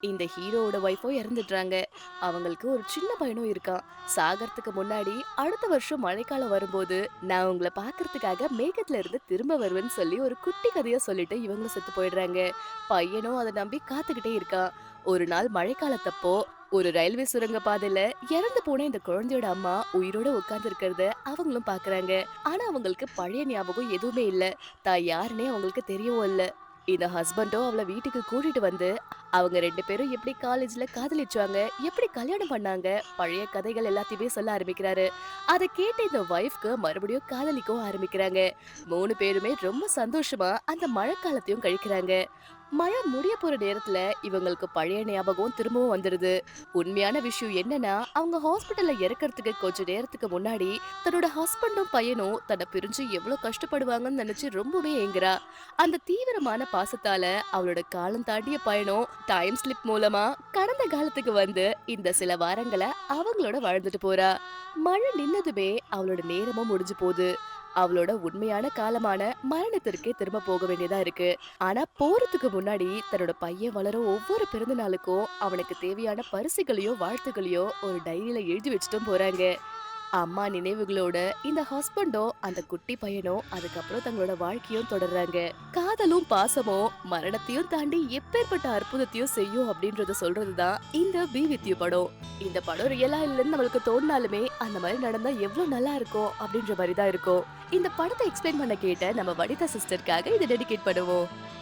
இந்த ஹீரோவோட ஒய்ஃபும் இறந்துடுறாங்க. அவங்களுக்கு ஒரு சின்ன பையனும் இருக்கான். சாகறதுக்கு முன்னாடி அடுத்த வருஷம் மழைக்காலம் வரும்போது, நான் உங்கள பார்க்கறதுக்காக மேகத்துல இருந்து திரும்ப வருவேன்னு சொல்லி ஒரு குட்டி கதைய சொல்லிட்டு இவங்களும் செத்து போயிடுறாங்க. பையனும் அத நம்பி காத்துக்கிட்டே இருக்கான். ஒரு நாள் மழைக்காலத்தப்போ ஒரு ரயில்வே சுரங்க பாதையில இறந்து போன இந்த குழந்தையோட அம்மா உயிரோட உட்கார்ந்து இருக்கிறத அவங்களும் பாக்குறாங்க. ஆனா அவங்களுக்கு பழைய ஞாபகம் எதுவுமே இல்ல. தான் யாருன்னே அவங்களுக்கு தெரியவும் இல்ல. இந்த ஹஸ்பண்டும் அவள வீட்டுக்கு கூட்டிட்டு வந்து அவங்க 2 பேரும் எப்படி காலேஜ்ல காதலிச்சாங்க, எப்படி கல்யாணம் பண்ணாங்க, பழைய கதைகள் எல்லாத்தையுமே சொல்ல ஆரம்பிக்கிறாரு. அத கேட்ட இந்த ஒய்ஃப்க்கு மறுபடியும் காதலிக்கவும் ஆரம்பிக்கிறாங்க. 3 பேருமே ரொம்ப சந்தோஷமா அந்த மழைக்காலத்தையும் கழிக்கிறாங்க. மழை முடிய போற நேரத்துல இவங்களுக்கு பழைய ஞாபகம் திரும்பவும் வந்துருது. உண்மையான விஷயம் என்னன்னா, அவங்க ஹாஸ்பிடல்ல இறக்கறதுக்கு கொஞ்ச நேரத்துக்கு முன்னாடி தன்னோட ஹஸ்பண்டும் பையனும் தன்னை பிரிஞ்சு எவ்வளவு கஷ்டப்படுவாங்கன்னு நினைச்சு ரொம்பவே ஏங்குறா. அந்த தீவிரமான பாசத்தால அவளோட காலம் தாண்டிய பயணம் டைம் ஸ்லிப் மூலமா கடந்த காலத்துக்கு வந்து இந்த சில வாரங்களை அவங்களோட வாழ்ந்துட்டு போறா. மழை நின்னதுமே அவளோட நேரமும் முடிஞ்சு போகுது. அவளோட உண்மையான காலமான மரணத்திற்கே திரும்ப போக வேண்டியதா இருக்கு. ஆனா போறதுக்கு முன்னாடி தன்னோட பையன் வளரும் ஒவ்வொரு பிறந்த நாளுக்கும் அவனுக்கு தேவையான பரிசுகளையோ வாழ்த்துக்களையோ ஒரு டைரியில எழுதி வச்சுட்டும் போறாங்க. அம்மா நினைவுகளோட இந்த ஹஸ்பண்டும் அந்த குட்டி பையனும் அதுக்கப்புறம் தங்களோட வாழ்க்கையும் தொடர்றாங்க. காதலும் பாசமும் மரணத்தையும் தாண்டி எப்பேற்பட்ட அற்புதத்தையும் செய்யும் அப்படின்றத சொல்றதுதான் இந்த பி வித் யூ படம். இந்த படம் ரியலா இல்லைன்னு நம்மளுக்கு தோணினாலுமே அந்த மாதிரி நடந்தா எவ்வளவு நல்லா இருக்கும் அப்படின்ற மாதிரி தான் இருக்கும். இந்த படத்தை எக்ஸ்பிளைன் பண்ண கேட்ட நம்ம வனிதா சிஸ்டருக்காக இதை டெடிகேட் பண்ணுவோம்.